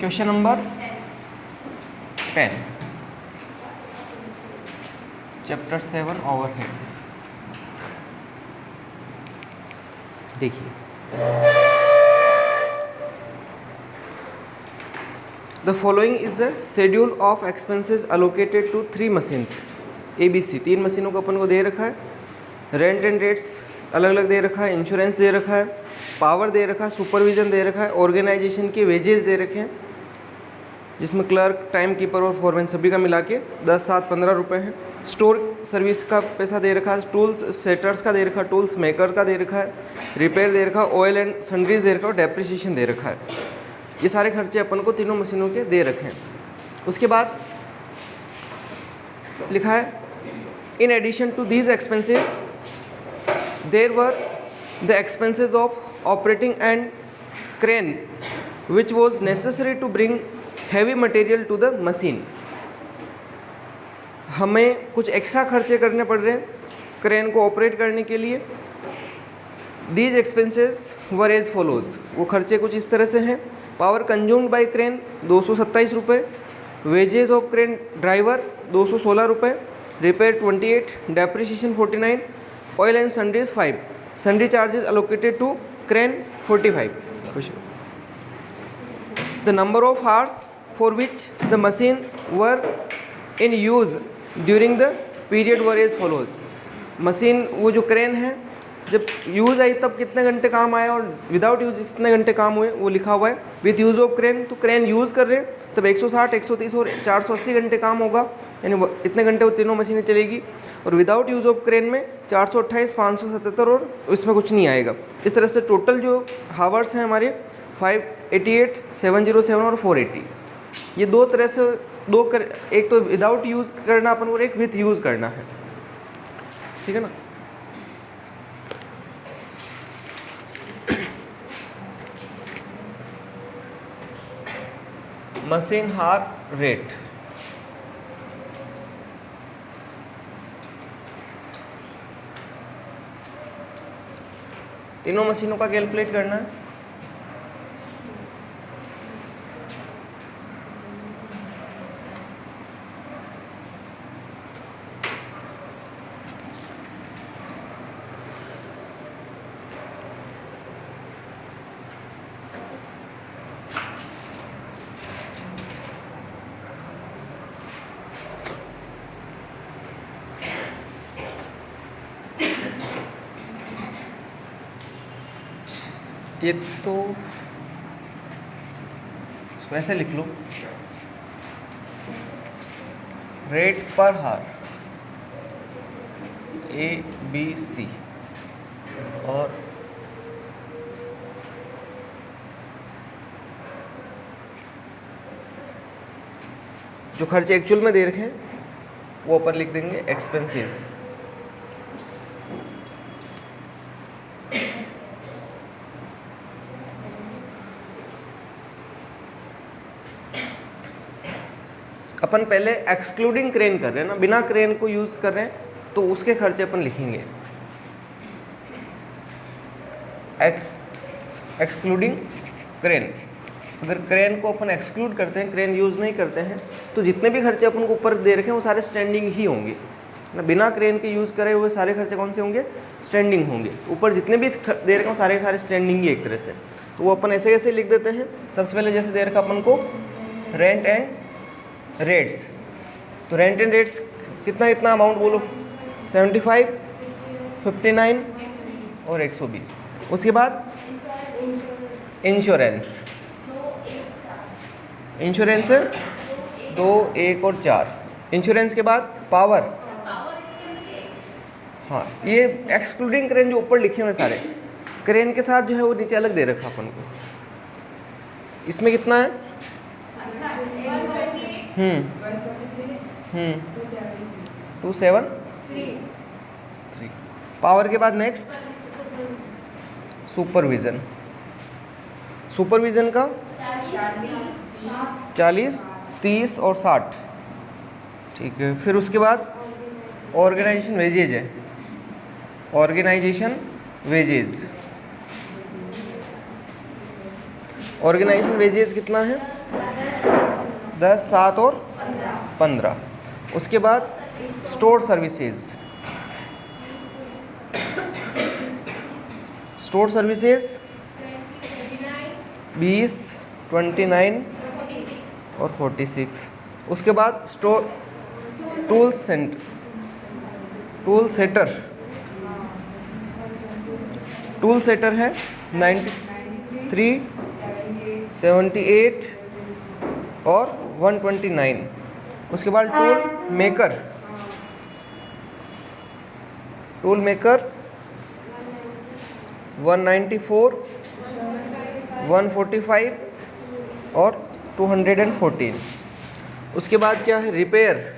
Question number 10, chapter 7 overhead. देखिए, the following is the schedule of expenses allocated to 3 machines ABC। 3 मशीनों को अपन को दे रखा है, रेंट एंड रेट्स अलग अलग दे रखा है, इंश्योरेंस दे रखा है, पावर दे रखा है, सुपरविजन दे रखा है, ऑर्गेनाइजेशन के वेजेस दे रखे हैं, जिसमें क्लर्क, टाइम कीपर और फॉरमैन सभी का मिला के 10, 7, 15 रुपये हैं। स्टोर सर्विस का पैसा दे रखा है, टूल्स सेटर्स का दे रखा है, टूल्स मेकर का दे रखा है, रिपेयर दे रखा है, ऑयल एंड सन्ड्रीज दे रखा है और डेप्रिसिएशन दे रखा है। ये सारे खर्चे अपन को तीनों मशीनों के दे रखे हैं। उसके बाद लिखा है, in addition to these expenses there were the expenses of operating and crane which was necessary to bring heavy material to the machine. हमें कुछ एक्स्ट्रा खर्चे करने पड़ रहे हैं क्रेन को ऑपरेट करने के लिए। These expenses were as follows, वो खर्चे कुछ इस तरह से हैं। पावर कंज्यूम्ड बाय क्रेन 227 रुपये, वेजेस ऑफ क्रेन ड्राइवर 216 रुपये, repair 28, depreciation 49, oil and sundries 5, sundry charges allocated to crane 45। खुश। The number of hours for which the machine were in use during the period were as follows। Machine वो जो crane है जब use आई तब कितने घंटे काम आया और विदाउट यूज कितने घंटे काम हुए वो लिखा हुआ है। विथ यूज़ ऑफ क्रेन, तो क्रेन यूज़ कर रहे हैं तब 160, 130 और 480 घंटे काम होगा, यानी इतने घंटे वो तीनों मशीनें चलेगी। और विदाउट यूज़ ऑफ क्रेन में 428, 577 और इसमें कुछ नहीं आएगा। इस तरह से टोटल जो हावर्स हैं हमारे 588, 707 और 480। ये दो तरह से एक तो विदाउट यूज़ करना अपन और एक विथ यूज़ करना है, ठीक है ना। मशीन हार रेट, तीनों मशीनों का कैलकुलेट करना है। ये तो इसको ऐसे लिख लो, रेट पर हार ABC और जो खर्चे एक्चुअल में दे रखे हैं वो अपन लिख देंगे एक्सपेंसेस। अपन पहले एक्सक्लूडिंग क्रेन कर रहे हैं ना, बिना क्रेन को यूज़ कर रहे हैं तो उसके खर्चे अपन लिखेंगे एक्सक्लूडिंग क्रेन। अगर क्रेन को अपन एक्सक्लूड करते हैं, क्रेन यूज़ नहीं करते हैं, तो जितने भी खर्चे अपन को ऊपर दे रखे हैं वो सारे स्टैंडिंग ही होंगे ना। बिना क्रेन के यूज़ करे हुए सारे खर्चे कौन से होंगे? स्टैंडिंग होंगे। ऊपर जितने भी दे रखे हैं सारे सारे स्टैंडिंग ही एक तरह से। तो वो अपन ऐसे कैसे लिख देते हैं। सबसे पहले जैसे दे रखा अपन को रेंट एंड रेट्स, तो रेंट एंड रेट्स कितना अमाउंट बोलो, 75, 59 और 120। उसके बाद इंश्योरेंस 2, 1 और 4। इंश्योरेंस के बाद पावर, हाँ ये एक्सक्लूडिंग क्रेन जो ऊपर लिखे हुए सारे, क्रेन के साथ जो है वो नीचे अलग दे रखा अपन को। इसमें कितना है 273। पावर के बाद नेक्स्ट सुपरविज़न, सुपरविज़न का 40, 30 और 60, ठीक है। फिर उसके बाद ऑर्गेनाइजेशन वेजेज है, ऑर्गेनाइजेशन वेजेज कितना है 10, 7 और 15। उसके बाद स्टोर सर्विसेज, स्टोर सर्विसेज 20, 29 और 46। उसके बाद store tool setter, tool setter है 93, 78 और 129। उसके बाद टूल मेकर 194, 145 और 214। उसके बाद क्या है, रिपेयर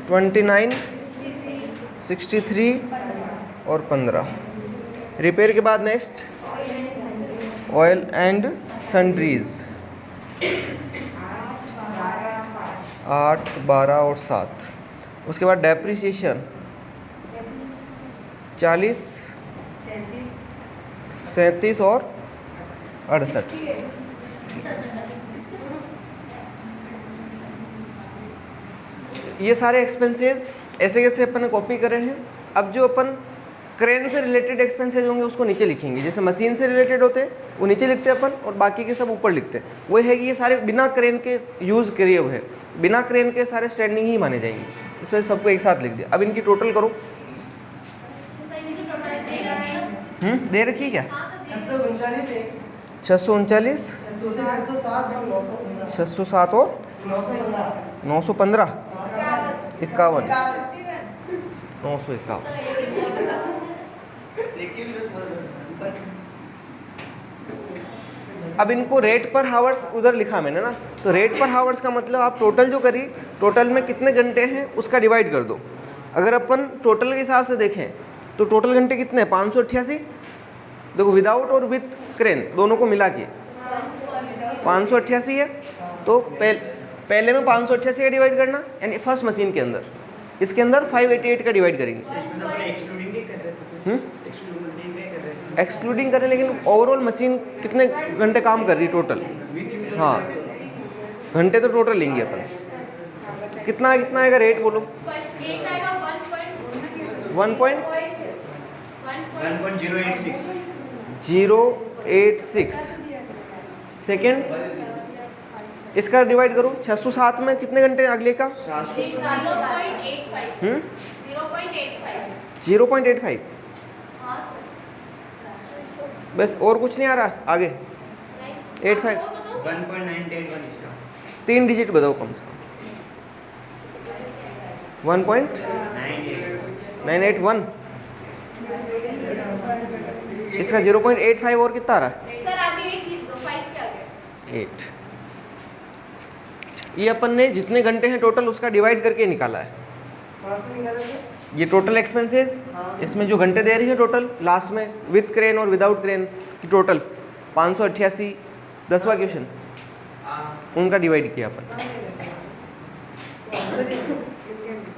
29, 63 और 15। रिपेयर के बाद नेक्स्ट ऑयल एंड सन्ड्रीज 8, 12 और 7। उसके बाद डेप्रिसिएशन 40, 37 और 68। ये सारे एक्सपेंसेस ऐसे कैसे अपन ने कॉपी करे हैं। अब जो अपन क्रेन से रिलेटेड एक्सपेंसेस होंगे उसको नीचे लिखेंगे, जैसे मशीन से रिलेटेड होते हैं वो नीचे लिखते हैं अपन, और बाकी के सब ऊपर लिखते हैं। वो है कि ये सारे बिना क्रेन के यूज़ किए हुए हैं, बिना क्रेन के सारे स्टैंडिंग ही माने जाएंगे, इस वजह से सबको एक साथ लिख दिया। अब इनकी टोटल करो। दे रखी क्या? 639, 607 और 915, 51, 951। अब इनको रेट पर हावर्स उधर लिखा मैंने ना, तो रेट पर हावर्स का मतलब आप टोटल जो करी, टोटल में कितने घंटे हैं उसका डिवाइड कर दो। अगर अपन टोटल के हिसाब से देखें तो टोटल घंटे कितने हैं, 588। देखो विदाउट और विथ क्रेन दोनों को मिला के 588 है, तो पहले में 588 का डिवाइड करना, यानी फर्स्ट मशीन के अंदर, इसके अंदर 588 का डिवाइड करेंगे। एक्सक्लूडिंग करें, लेकिन ओवरऑल मशीन कितने घंटे काम कर रही टोटल, हाँ घंटे तो टोटल लेंगे अपन। तो कितना आएगा रेट बोलो? 1.086। सेकेंड इसका डिवाइड करो 607 में कितने घंटे अगले का? 0.85। बस और कुछ नहीं आ रहा आगे? 85 3 डिजिट बताओ कम से कम। 1.981। इसका 0.85 और कितना आ रहा है? 8। ये अपन ने जितने घंटे हैं टोटल उसका डिवाइड करके निकाला है। ये टोटल एक्सपेंसेस, इसमें जो घंटे दे रही है टोटल लास्ट में विथ क्रेन और विदाउट क्रेन की टोटल 588, 10वां क्वेश्चन, उनका डिवाइड किया अपन।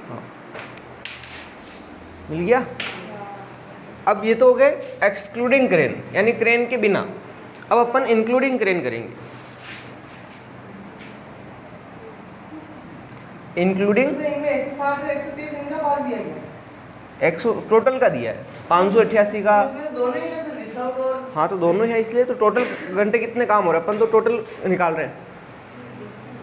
हाँ मिल गया। अब ये तो हो गए एक्सक्लूडिंग क्रेन, यानी क्रेन के बिना। अब अपन इंक्लूडिंग क्रेन करेंगे। इंक्लूडिंग 100 टोटल का दिया है, 588 का। हाँ तो दोनों है, इसलिए तो टोटल घंटे कितने काम हो रहे हैं अपन तो टोटल निकाल रहे हैं,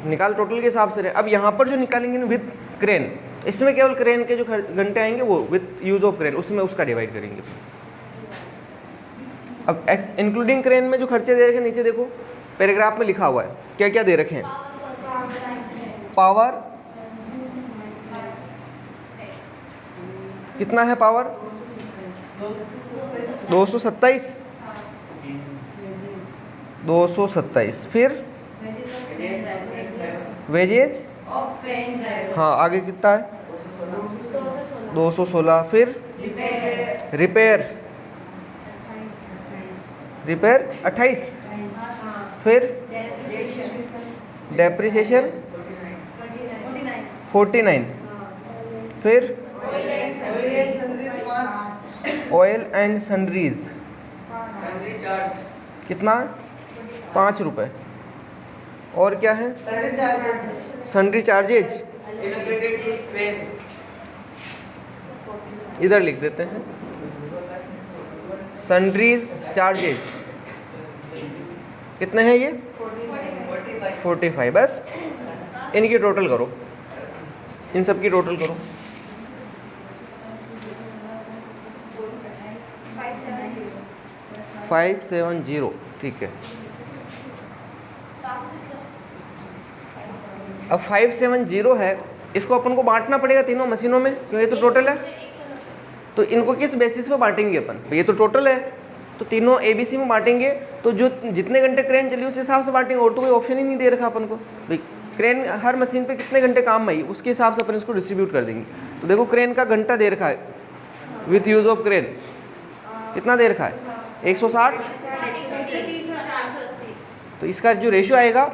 निकाल टोटल के हिसाब से रहे। अब यहाँ पर जो निकालेंगे ना विथ क्रेन, इसमें केवल क्रेन के जो घंटे आएंगे वो विथ यूज ऑफ क्रेन, उसमें उसका डिवाइड करेंगे। अब इंक्लूडिंग क्रेन में जो खर्चे दे रखे हैं नीचे देखो पैराग्राफ में लिखा हुआ है, क्या क्या दे रखे हैं। पावर कितना है? पावर 227। फिर वेजेज, हाँ आगे कितना है? 216। फिर रिपेयर 28। फिर डेप्रिसिएशन 49। फिर ऑयल एंड सन्ड्रीज कितना? 5 रुपये। और क्या है? सन्ड्री चार्जेज, इधर लिख देते हैं सन्ड्रीज चार्जेज कितने हैं ये? 45। बस इनकी टोटल करो, इन सब की टोटल करो। 570, ठीक है। अब 570 है, इसको अपन को बांटना पड़ेगा तीनों मशीनों में, क्यों ये तो टोटल है। तो इनको किस बेसिस पे बांटेंगे अपन? ये तो टोटल है, तो तीनों ABC में बांटेंगे, तो जो जितने घंटे क्रेन चली उस हिसाब से बांटेंगे, और तो कोई ऑप्शन ही नहीं दे रखा अपन को भाई। क्रेन हर मशीन पे कितने घंटे काम आई उसके हिसाब से अपन इसको डिस्ट्रीब्यूट कर देंगे। तो देखो क्रेन का घंटा दे रखा है विथ यूज़ ऑफ क्रेन, कितना दे रखा है? 160। तो इसका जो रेशियो आएगा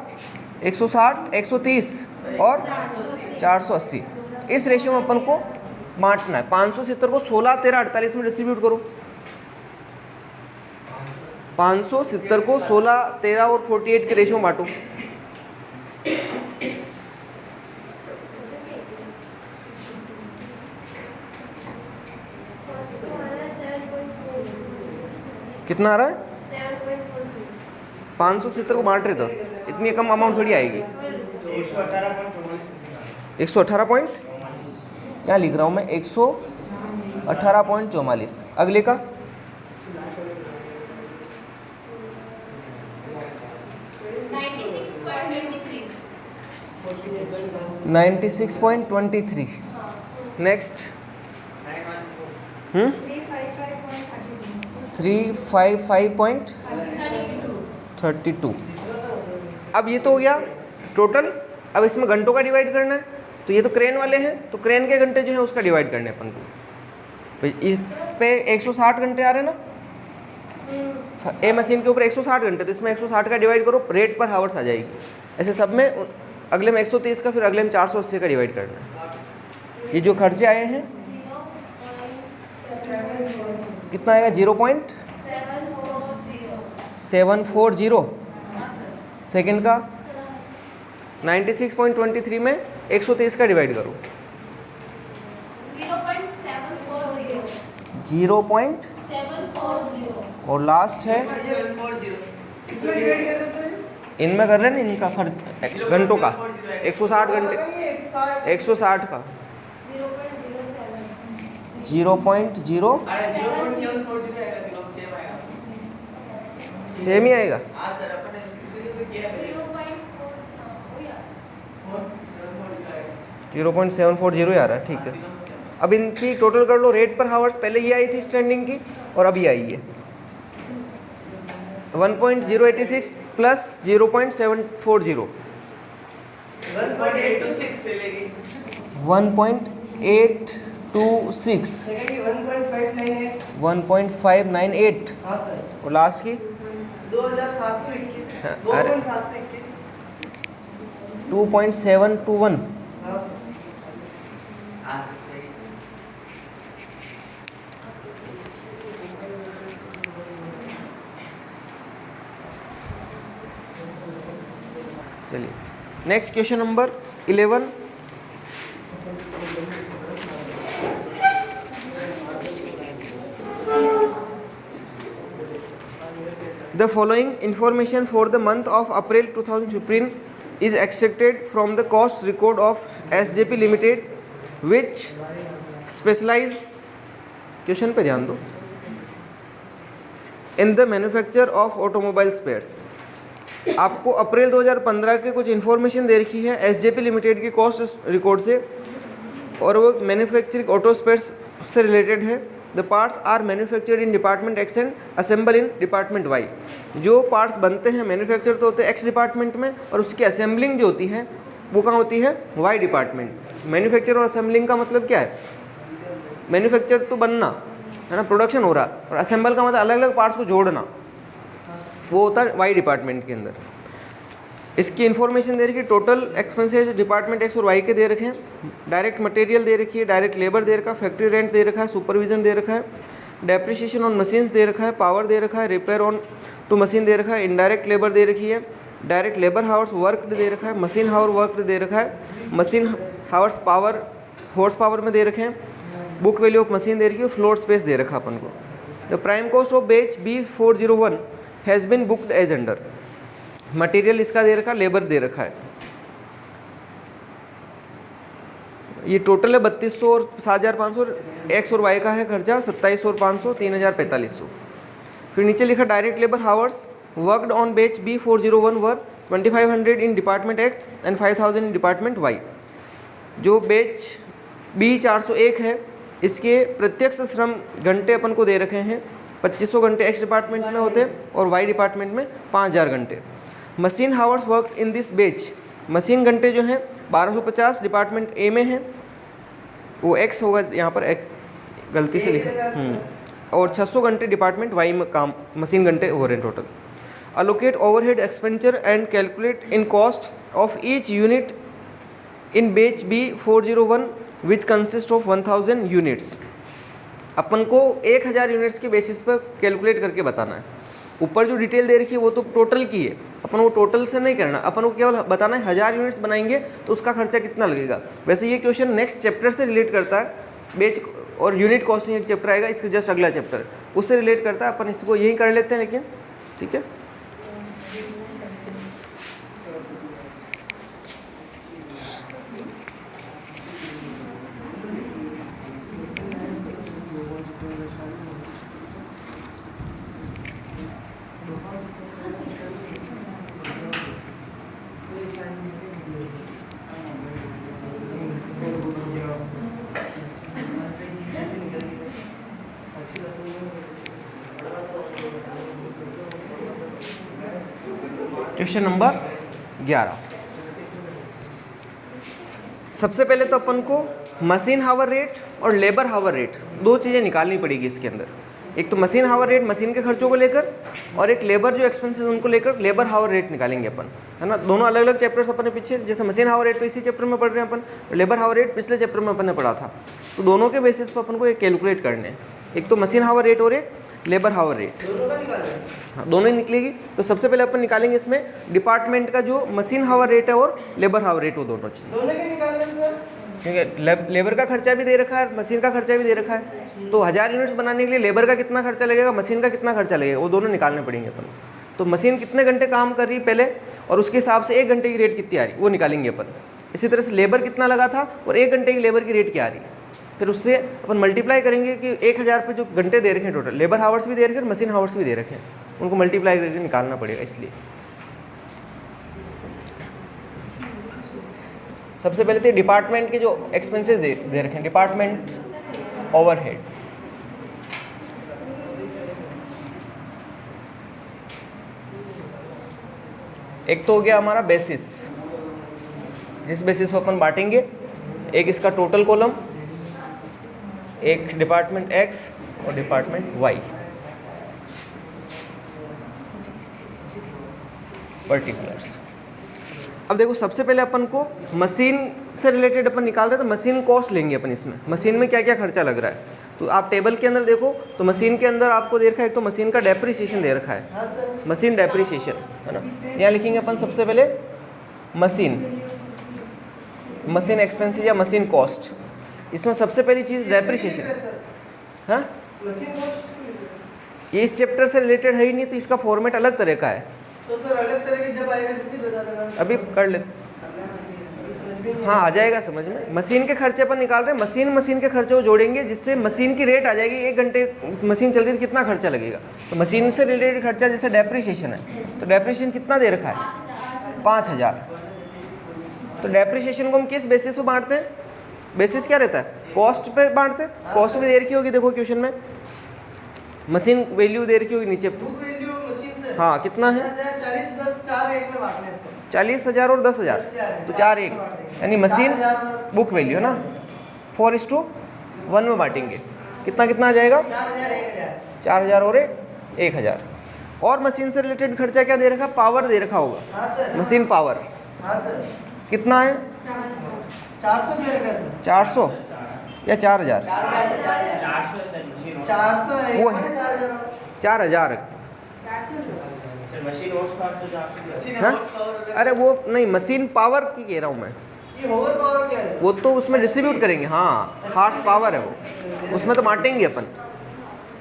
160, 130 और 480। इस रेशियो में अपन को बांटना है। 570 को 16, 13, 48 में डिस्ट्रीब्यूट करो। 570 को 16, 13 और 48 के रेशियो में बांटो। कितना आ रहा है? 570 को बांट रहे तो इतनी कम अमाउंट थोड़ी आएगी। 118 पॉइंट क्या लिख रहा हूँ मैं? 118.44। अगले का 96.23। नेक्स्ट 355.32। अब ये तो हो गया टोटल। अब इसमें घंटों का डिवाइड करना है, तो ये तो क्रेन वाले हैं, तो क्रेन के घंटे जो है उसका डिवाइड करने अपन को। भाई इस पे 160 घंटे आ रहे हैं ना, ए मशीन के ऊपर 160 घंटे, तो इसमें 160 का डिवाइड करो, रेट पर हावर्स आ जाएगी। ऐसे सब में अगले में 130 का, फिर अगले में 480 का डिवाइड करना है। ये जो खर्चे आए हैं कितना आएगा? 0.740। सेकेंड का 96.23 में 130 का डिवाइड करो, 0.740। और लास्ट है इनमें कर रहे हैं ना, इनका खर्च घंटों का 160 घंटे, 160 का 0.0 सेम ही आएगा। जीरो 0.740 आ रहा है, ठीक है। अब इनकी टोटल कर लो रेट पर हावर्स। पहले ये आई थी स्टैंडिंग की और अब ये आई है 1.086 प्लस 0.740 1.826 1.598 और लास्ट की 2.721। चलिए next question number 11। The following information for the month of April 2015 is extracted from the cost record of SJP Limited, which specialize question पे ध्यान दो in the manufacture of automobile spares। आपको अप्रैल 2015 के कुछ information दे रखी है SJP लिमिटेड की cost record से, और वो मैन्युफैक्चरिंग ऑटो स्पेयर्स से रिलेटेड है। The parts are manufactured in department X and assemble in department Y. जो पार्ट्स बनते हैं मैन्युफैक्चर तो होते हैं एक्स डिपार्टमेंट में, और उसकी असेंबलिंग जो होती है वो कहाँ होती है? Y department. मैन्युफैक्चर और असेंबलिंग का मतलब क्या है? मैन्युफैक्चर तो बनना है ना, प्रोडक्शन हो रहा, और असेंबल का मतलब अलग अलग पार्ट्स को जोड़ना, वो होता है वाई डिपार्टमेंट के अंदर। इसकी इन्फॉर्मेशन दे रखी है। टोटल एक्सपेंसेस डिपार्टमेंट एक्स और वाई के दे रखे हैं। डायरेक्ट मटेरियल दे रखी है, डायरेक्ट लेबर दे रखा है, फैक्ट्री रेंट दे रखा है, सुपरविजन दे रखा है, डेप्रिसिएशन ऑन मशीन्स दे रखा है, पावर दे रखा है, रिपेयर ऑन टू मशीन दे रखा है, इनडायरेक्ट लेबर दे रखी है, डायरेक्ट लेबर हावर्स वर्क दे रखा है, मशीन हावर वर्क दे रखा है, machine hours power horse power में दे रखे हैं, बुक वैल्यू ऑफ मशीन दे रखी है, फ्लोर स्पेस दे रखा अपन को। The prime cost of batch B401 has been booked as under. Material इसका दे रखा, लेबर दे रखा है। ये टोटल है 3200 और 7500, एक्स और वाई का है खर्चा 2700 और 500, 3450। फिर नीचे लिखा direct labour hours worked on batch B401 were 2500 in department X and 5000 in department Y. जो बैच B401 है इसके प्रत्यक्ष श्रम घंटे अपन को दे रखे हैं 2500 घंटे एक्स डिपार्टमेंट में होते हैं और वाई डिपार्टमेंट में 5000 घंटे। Machine hours work in this batch, machine घंटे जो हैं 1250 डिपार्टमेंट ए में हैं, वो एक्स होगा यहाँ पर एक गलती से लिखा, और 600 घंटे डिपार्टमेंट वाई में काम मशीन घंटे हो रहे हैं total. Allocate overhead expenditure and calculate in cost of each unit in batch B401 which consist of 1000 units. अपन को 1000 यूनिट्स के बेसिस पर कैलकुलेट करके बताना है। ऊपर जो डिटेल दे रखी है वो तो टोटल की है, अपन वो टोटल से नहीं करना, अपन को केवल बताना है 1000 यूनिट्स बनाएंगे तो उसका खर्चा कितना लगेगा। वैसे ये क्वेश्चन नेक्स्ट चैप्टर से रिलेट करता है, बेच और यूनिट कॉस्टिंग एक चैप्टर आएगा, इसके जस्ट अगला चैप्टर उससे रिलेट करता है, अपन इसको यही कर लेते हैं लेकिन ठीक है। Question number 11। सबसे पहले तो अपन को मशीन हावर रेट और लेबर हावर रेट दो चीज़ें निकालनी पड़ेगी इसके अंदर। एक तो मशीन हावर रेट मशीन के खर्चों को लेकर, और एक लेबर जो एक्सपेंसेस उनको लेकर लेबर हावर रेट निकालेंगे अपन, है ना। दोनों अलग अलग चैप्टर्स अपन ने पीछे, जैसे मशीन हावर रेट तो इसी चैप्टर में पढ़ रहे हैं अपन, लेबर हावर रेट पिछले चैप्टर में अपन ने पढ़ा था। तो दोनों के बेसिस पर अपन को एक कैलकुलेट करने हैं, एक तो मशीन हावर रेट और एक लेबर हावर रेट। हाँ, दोनों ही निकलेगी। तो सबसे पहले अपन निकालेंगे इसमें डिपार्टमेंट का जो मशीन हावर रेट है और लेबर हावर रेट, वो दोनों चीज़, क्योंकि लेबर का खर्चा भी दे रखा है, मशीन का खर्चा भी दे रखा है। तो 1000 यूनिट्स बनाने के लिए लेबर का कितना खर्चा लगेगा, मशीन का कितना खर्चा लगेगा, वो दोनों निकालने पड़ेंगे अपन। तो मशीन कितने घंटे काम कर रही है पहले, और उसके हिसाब से 1 घंटे की रेट कितनी आ रही वो निकालेंगे अपन। इसी तरह से लेबर कितना लगा था और 1 घंटे की लेबर की रेट क्या आ रही है, फिर उससे अपन मल्टीप्लाई करेंगे कि 1000 पे जो घंटे दे रखे हैं टोटल, लेबर हावर्स भी दे रखे हैं और मशीन हावर्स भी दे रखे हैं, उनको मल्टीप्लाई करके निकालना पड़ेगा। इसलिए सबसे पहले तो डिपार्टमेंट के जो एक्सपेंसेस दे रखे हैं, डिपार्टमेंट ओवरहेड। एक तो हो गया हमारा बेसिस, जिस बेसिस पर अपन बांटेंगे, एक इसका टोटल कॉलम, एक डिपार्टमेंट एक्स और डिपार्टमेंट वाई पर्टिकुलर्स। अब देखो सबसे पहले अपन को मशीन से रिलेटेड अपन निकाल रहे हैं, तो मशीन कॉस्ट लेंगे अपन। इसमें मशीन में क्या क्या खर्चा लग रहा है, तो आप टेबल के अंदर देखो तो मशीन के अंदर आपको दे रखा है, एक तो मशीन का डेप्रिसिएशन दे रखा है, मशीन डेप्रिसिएशन, है ना। यहाँ लिखेंगे अपन सबसे पहले मशीन एक्सपेंसेस या मशीन कॉस्ट। इसमें सबसे पहली चीज़ डेप्रिसिएशन। हाँ, ये इस चैप्टर से रिलेटेड है ही नहीं, तो इसका फॉर्मेट अलग तरह का है। तो सर अलग तरह के जब आएगा जब भी बता देना, अभी कर ले, हाँ आ जाएगा समझ में। मशीन के खर्चे पर निकाल रहे हैं, मशीन के खर्चे को जोड़ेंगे, जिससे मशीन की रेट आ जाएगी। 1 घंटे मशीन चल रही है तो कितना खर्चा लगेगा, तो मशीन से रिलेटेड खर्चा जैसे डेप्रिसिएशन है, तो डेप्रिसिएशन कितना दे रखा है 5000। तो डेप्रिसिएशन को हम किस बेसिस पर बांटते हैं, बेसिस क्या रहता है, कॉस्ट पे बांटते हैं। कॉस्ट में दे रखी होगी, देखो क्वेश्चन में मशीन वैल्यू दे रखी होगी नीचे, हाँ कितना है 40,000 और 10,000, तो 4:1, यानी मशीन बुक वैल्यू है ना 4:1 में बांटेंगे। कितना कितना आ जाएगा 4000 और 1,000। और मशीन से रिलेटेड खर्चा क्या दे रखा, पावर दे रखा होगा, मशीन पावर कितना है 400। या 4000? 400 है, वो एक है। वाला 4000। 4000। मशीन हॉर्स पावर तो 400। हाँ? अरे वो नहीं, मशीन पावर की कह रहा हूँ मैं। ये होवर पावर क्या है? वो तो उसमें डिस्ट्रीब्यूट करेंगे, हाँ, हार्स पावर है वो, उसमें तो बांटेंगे अपन।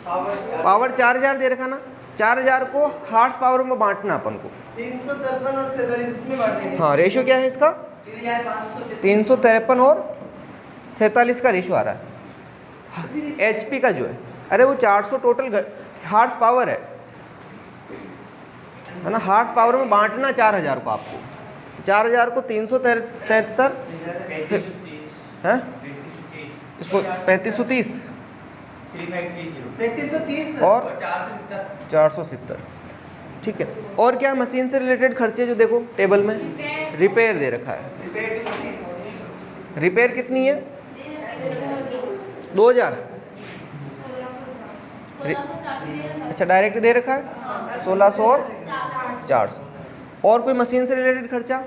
पावर 4000 दे रखा ना, 4000 को हार्स पावर में बांटना अपन को। 353 और 46 इसमें बांट देंगे। हाँ, रेशियो क्या है इसका? 353 और 47 का रेशियो आ रहा है एचपी का जो है। अरे वो 400 टोटल हार्स पावर है ना, हार्स पावर में बांटना 4000 को आपको। 4000 को 373 है, इसको 3530 3530 और 470। ठीक है। और क्या मशीन से रिलेटेड खर्चे जो देखो टेबल में, रिपेयर दे रखा है। रिपेयर कितनी है? 2000। अच्छा, डायरेक्ट दे रखा है 1600 और 400। और कोई मशीन से रिलेटेड खर्चा?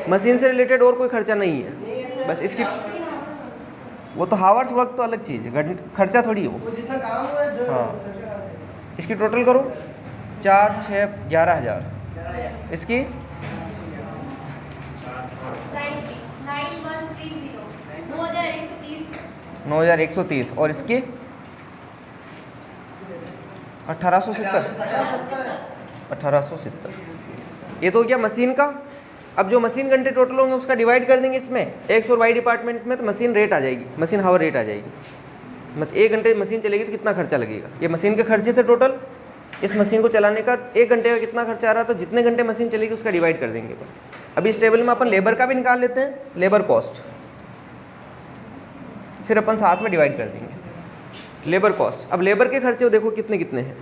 मशीन से रिलेटेड और कोई खर्चा नहीं है, बस इसकी। वो तो हावर्स वर्क तो अलग चीज़ है, खर्चा थोड़ी है वो। वो जितना काम हुआ है जो हाँ। इसकी टोटल करो 4, 6, 11000। इसकी 9130 और इसकी 1870। ये तो क्या मशीन का। अब जो मशीन घंटे टोटल होंगे उसका डिवाइड कर देंगे इसमें एक्स और वाई डिपार्टमेंट में, तो मशीन रेट आ जाएगी, मशीन हावर रेट आ जाएगी। मतलब 1 घंटे मशीन चलेगी तो कितना खर्चा लगेगा। ये मशीन के खर्चे थे टोटल, इस मशीन को चलाने का 1 घंटे का कितना खर्चा आ रहा, तो जितने घंटे मशीन चलेगी उसका डिवाइड कर देंगे अपन। अभी इस टेबल में अपन लेबर का भी निकाल लेते हैं, लेबर कॉस्ट, फिर अपन साथ में डिवाइड कर देंगे लेबर कॉस्ट। अब लेबर के खर्चे देखो कितने कितने हैं।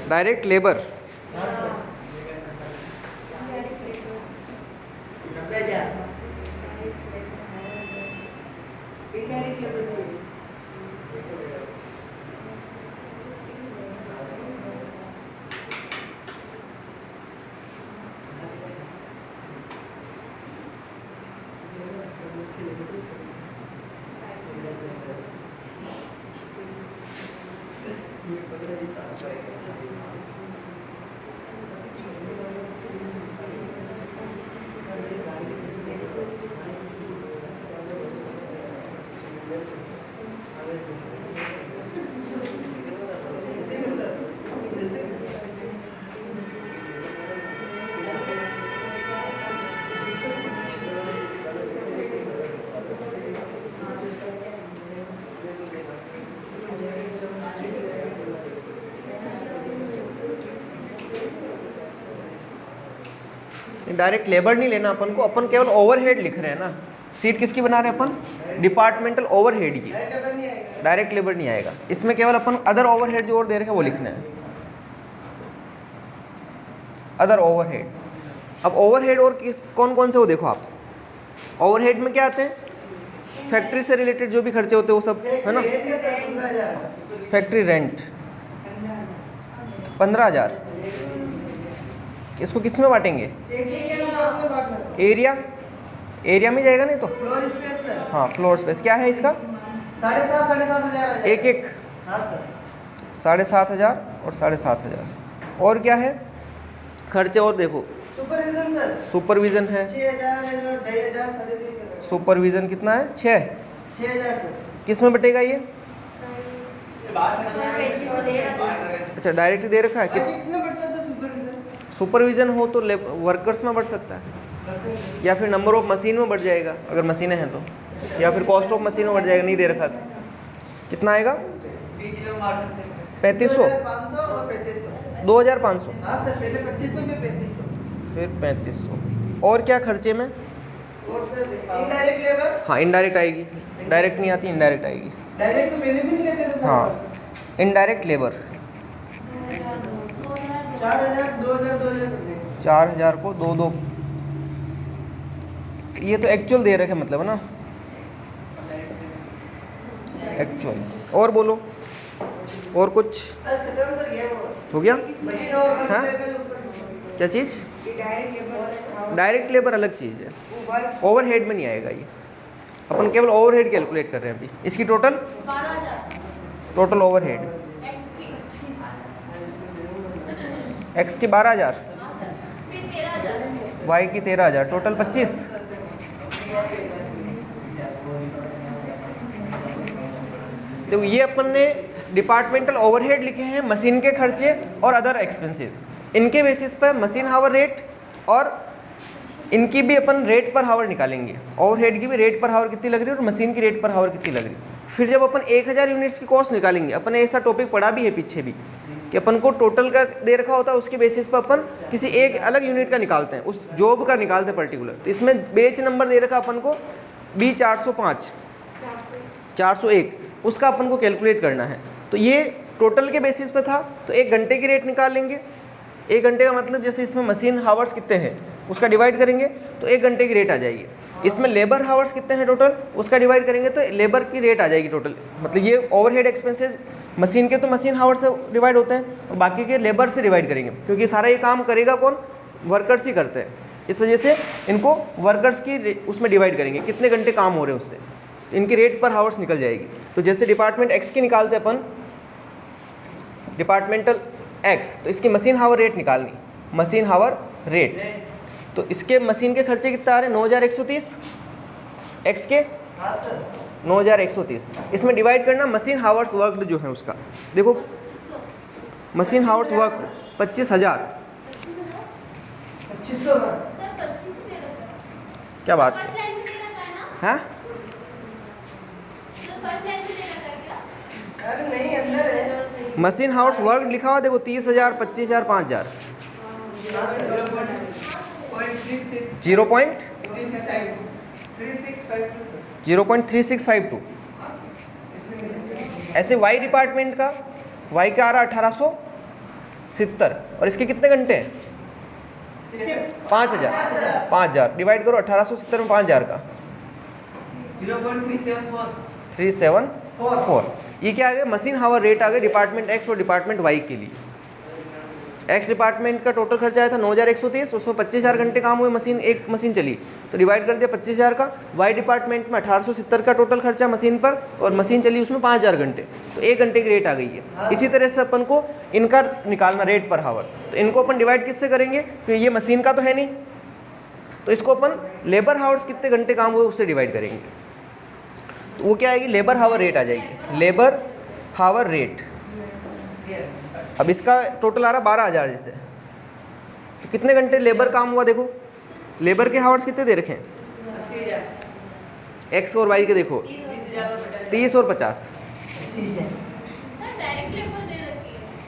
Direct labour 90,000। डायरेक्ट लेबर नहीं लेना अपन को, अपन केवल ओवरहेड लिख रहे हैं ना। सीट किसकी बना रहे हैं अपन? डिपार्टमेंटल ओवरहेड की। डायरेक्ट लेबर नहीं आएगा इसमें, केवल अपन अदर ओवरहेड जो और दे रखे हैं वो लिखना है, अदर ओवरहेड। अब ओवरहेड और किस कौन कौन से वो देखो आप। ओवरहेड में क्या आते हैं? फैक्ट्री से रिलेटेड जो भी खर्चे होते हैं वो सब, है ना। 15,000। Factory rent 15,000। इसको किस में बांटेंगे? एक के अनुपात में बांटना है। एरिया में जाएगा नहीं तो। Floor space sir. हाँ, फ्लोर स्पेस क्या है इसका? 7,500 आ जाएगा। एक हाँ सर। 7,500 और 7,500। और क्या है खर्चे? और देखो सुपरविजन सर। सुपरविजन है 6,000, 2,500, 3,500। सुपरविजन कितना है? 6। 6,000 सर। किस में बटेगा ये? अच्छा, डायरेक्ट दे रखा है कि किसमें बढ़ता है सर सुपरविजन? सुपरविजन हो तो वर्कर्स में बढ़ सकता है, या फिर नंबर ऑफ मशीन में बढ़ जाएगा अगर मशीनें हैं तो, या फिर कॉस्ट ऑफ मशीन में बढ़ जाएगा। नहीं दे रखा था कितना आएगा? 3500। 500 और 3500। 2,500 हाँ सर, पहले 2500 फिर 3500। फिर 3500। और क्या खर्चे में? और सर इनडायरेक्ट लेबर। हाँ, इनडायरेक्ट आएगी, डायरेक्ट नहीं आती, इनडायरेक्ट आएगी। डायरेक्ट तो पहले भी नहीं लेते थे सर। हाँ, इनडायरेक्ट लेबर 4,000, 2,000, 2,000 4000 को 2-2। ये तो एक्चुअल दे रखे मतलब है ना। एक्चुअल। और बोलो, और कुछ बस खत्म सर, ये हो गया? मशीन और हाँ? क्या चीज़? डायरेक्ट लेबर अलग चीज़ है, ओवरहेड में नहीं आएगा ये। अपन केवल ओवरहेड कैलकुलेट कर रहे हैं अभी। इसकी टोटल ओवरहेड एक्स की 12,000, वाई की 13,000, टोटल 25। देखो ये अपन ने डिपार्टमेंटल ओवरहेड लिखे हैं, मशीन के खर्चे और अदर एक्सपेंसेस। इनके बेसिस पर मशीन हावर रेट और इनकी भी अपन रेट पर हावर निकालेंगे। ओवरहेड की भी रेट पर हावर कितनी लग रही है और मशीन की रेट पर हावर कितनी लग रही है। फिर जब अपन 1000 यूनिट्स की कॉस्ट निकालेंगे, अपन ने ऐसा टॉपिक पढ़ा भी है पीछे भी कि अपन को टोटल का दे रखा होता है, उसके बेसिस पर अपन किसी एक अलग यूनिट का निकालते हैं, उस जॉब का निकालते हैं पर्टिकुलर। तो इसमें बेच नंबर दे रखा अपन को B405 401, उसका अपन को कैलकुलेट करना है। तो ये टोटल के बेसिस पे था, तो 1 घंटे की रेट निकाल लेंगे। 1 घंटे का मतलब जैसे इसमें मशीन हावर्स कितने हैं उसका डिवाइड करेंगे तो 1 घंटे की रेट आ जाएगी। इसमें लेबर हावर्स कितने हैं टोटल उसका डिवाइड करेंगे तो लेबर की रेट आ जाएगी टोटल। मतलब ये ओवरहेड एक्सपेंसेस मशीन के तो मशीन हावर्स से डिवाइड होते हैं और बाकी के लेबर से डिवाइड करेंगे, क्योंकि सारा ये काम करेगा कौन? वर्कर्स ही करते हैं। इस वजह से इनको वर्कर्स की उसमें डिवाइड करेंगे, कितने घंटे काम हो रहे हैं उससे, इनकी रेट पर हावर्स निकल जाएगी। तो जैसे डिपार्टमेंट एक्स की निकालते अपन डिपार्टमेंटल एक्स, तो इसकी मशीन हावर रेट निकालनी, मशीन हावर रेट। तो इसके मशीन के खर्चे कितना आ रहे हैं? 9130। एक्स के हाँ सर 9130। इसमें डिवाइड करना मशीन हावर्स वर्कड जो है उसका। देखो मशीन हावर्स वर्क 25,000। 2500 क्या बात है? अरे नहीं, अंदर है। मशीन हावर्स वर्क लिखा हुआ देखो 30,000, 25,000, 5,000। 0.3652। ऐसे वाई डिपार्टमेंट का वाई का आ रहा 1870 और इसके कितने घंटे हैं? 5,000। 5,000 डिवाइड करो 1870 में 5,000 का 374। ये क्या आ गया? मशीन हावर रेट आ गया डिपार्टमेंट एक्स और डिपार्टमेंट वाई के लिए। एक्स डिपार्टमेंट का टोटल खर्चा आया था 9130, उसमें 25,000 घंटे काम हुए, मशीन एक मशीन चली तो डिवाइड कर दिया 25,000 का। वाई डिपार्टमेंट में 1870 का टोटल खर्चा मशीन पर और मशीन चली उसमें 5,000 घंटे, तो 1 घंटे की रेट आ गई है। इसी तरह से अपन को इनका निकालना रेट पर हावर, तो इनको अपन डिवाइड किससे करेंगे? क्योंकि ये मशीन का तो है नहीं, तो इसको अपन लेबर हावर्स कितने घंटे काम हुए उससे डिवाइड करेंगे। तो वो क्या आएगी? लेबर हावर रेट आ जाएगी, लेबर हावर रेट। अब इसका टोटल आ रहा 12,000 जैसे, तो कितने घंटे लेबर काम हुआ? देखो लेबर के हावर्स कितने दे रखे हैं? 80,000। एक्स और वाई के देखो 30 और 50।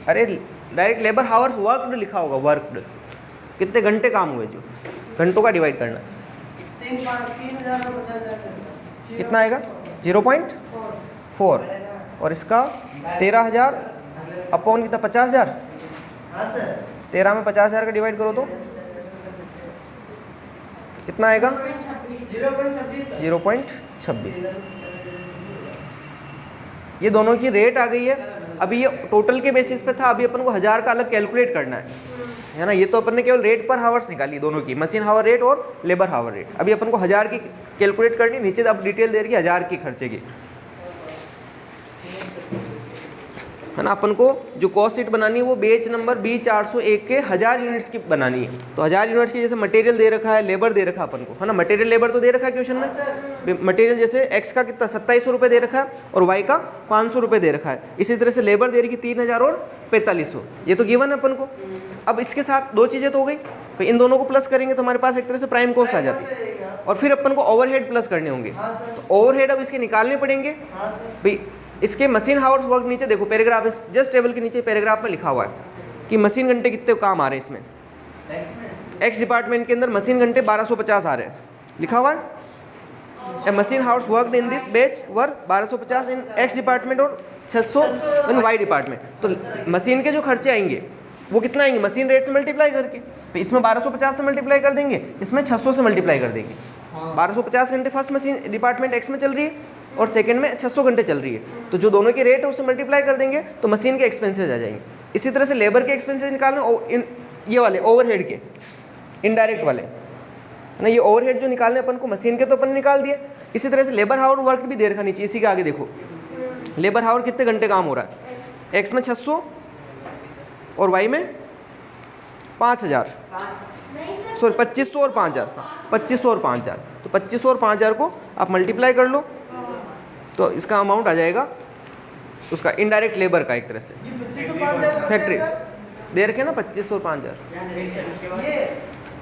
अरे डायरेक्ट लेबर हावर्स वर्कड लिखा होगा, वर्कड कितने घंटे काम हुए, जो घंटों का डिवाइड करना। 3,050 कितना आएगा? 0.4 और इसका 13,000 अपॉन कितना? 50,000। हाँ सर 13 में 50,000 का डिवाइड करो तो कितना आएगा? 0.26। ये दोनों की रेट आ गई है। अभी ये टोटल के बेसिस पे था, अभी अपन को 1000 का अलग कैलकुलेट करना है ना। ये तो अपन ने केवल रेट पर हावर्स निकाली दोनों की, मशीन हावर रेट और लेबर हावर रेट। अभी अपन को 1000 की कैलकुलेट करनी, नीचे अब डिटेल दे रही है 1000 की खर्चे की, है ना। अपन को जो कॉस्ट शीट बनानी है वो बेच नंबर B401 के 1000 यूनिट्स की बनानी है। तो 1000 यूनिट्स की जैसे मटेरियल दे रखा है, लेबर दे रखा है अपन को, है ना। मटेरियल लेबर तो दे रखा है क्वेश्चन में। मटेरियल जैसे एक्स का कितना 2700 रुपये दे रखा है और वाई का 500 रुपये दे रखा है। इसी तरह से लेबर दे रही है 3,000 और 4500, ये तो गिवन है अपन को। अब इसके साथ दो चीज़ें तो हो गई, तो इन दोनों को प्लस करेंगे तो हमारे पास एक तरह से प्राइम कॉस्ट आ जाती है। और फिर अपन को ओवरहेड प्लस करने होंगे, तो ओवरहेड अब इसके निकालने पड़ेंगे भाई। इसके मशीन हावर्स वर्क नीचे देखो पैराग्राफ, इस जस्ट टेबल के नीचे पैराग्राफ में लिखा हुआ है कि मशीन घंटे कितने काम आ रहे हैं इसमें। एक्स डिपार्टमेंट के अंदर मशीन घंटे 1250 आ रहे हैं, लिखा हुआ है। Machine hours worked in this batch were 1250 in x department और 600 इन वाई डिपार्टमेंट। तो मशीन के जो खर्चे आएंगे वो कितना आएंगे? मशीन रेट से मल्टीप्लाई करके, तो इसमें 1250 से मल्टीप्लाई कर देंगे, इसमें 600 से मल्टीप्लाई कर देंगे। 1250 घंटे फर्स्ट मशीन डिपार्टमेंट एक्स में चल रही है और सेकंड में 600 घंटे चल रही है, तो जो दोनों की रेट है उससे मल्टीप्लाई कर देंगे तो मशीन के एक्सपेंसेस आ जाएंगे। इसी तरह से लेबर के एक्सपेंसेस निकालने ये वाले ओवरहेड के इनडायरेक्ट वाले ना, ये ओवरहेड जो निकालने अपन को मशीन के तो अपन निकाल दिए। इसी तरह से लेबर हावर वर्क भी दे रखा नीचे, इसी के आगे देखो लेबर हावर कितने घंटे काम हो रहा है, एक्स में 600 और वाई में 5000, सॉरी 2500 और 5000, 2500 और 5000, तो 2500 और 5000 को आप मल्टीप्लाई कर लो तो इसका अमाउंट आ जाएगा उसका इनडायरेक्ट लेबर का एक तरह से। ये 25,000 का फैक्ट्री सर? दे रखे ना 2500 और 5000, ये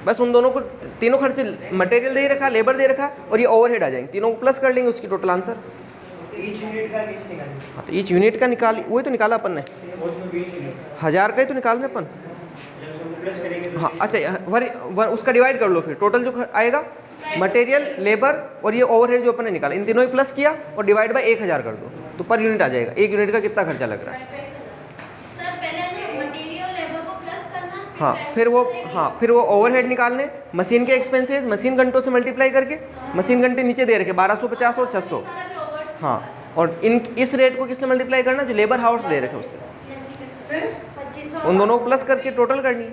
बस उन दोनों को तीनों खर्चे मटेरियल दे रखा, लेबर दे रखा और ये ओवरहेड आ जाएंगे, तीनों को प्लस कर लेंगे उसकी टोटल आंसर। ईच यूनिट का किस निकालेंगे? हाँ तो ईच यूनिट का निकाल, वही तो निकाला अपन ने, कॉस्ट ऑफ ईच यूनिट 1000 का ही तो निकाल रहे अपन। जब उसको प्लस करेंगे तो हाँ अच्छा उसका डिवाइड कर लो, फिर टोटल जो आएगा मटेरियल, लेबर और ये ओवरहेड जो अपन ने निकाला, इन तीनों ही प्लस किया और डिवाइड बाय 1000 कर दो तो पर यूनिट आ जाएगा, एक यूनिट का कितना खर्चा लग रहा है। सर पहले हमें मटेरियल लेबर को प्लस करना, हाँ फिर वो ओवरहेड निकालने, मशीन के एक्सपेंसेस मशीन घंटों से मल्टीप्लाई करके, मशीन घंटे नीचे दे रखे 1250 और 600, हाँ और इस रेट को किससे मल्टीप्लाई करना, जो लेबर हावर्स दे रखे उससे, उन दोनों को प्लस करके टोटल करनी है।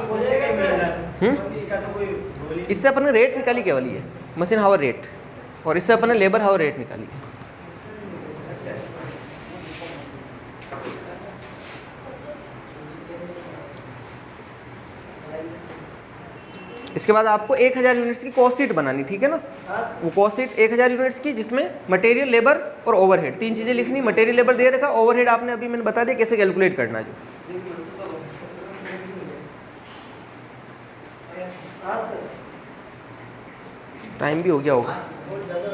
हो जाएगा सर। इसका तो कोई रोल ही इससे अपन ने रेट निकाली केवल ये मशीन हावर रेट, और इससे अपन ने लेबर हावर रेट निकाली। इसके बाद आपको 1000 यूनिट्स की कॉस्ट शीट बनानी, ठीक है ना। वो कॉस्ट शीट 1000 यूनिट्स की जिसमें मटेरियल, लेबर और ओवरहेड तीन चीज़ें लिखनी। मटेरियल लेबर दे रखा, ओवरहेड आपने अभी मैंने बता दिया कैसे कैलकुलेट करना है। जो हाँ सर। टाइम भी हो गया होगा। बहुत ज़्यादा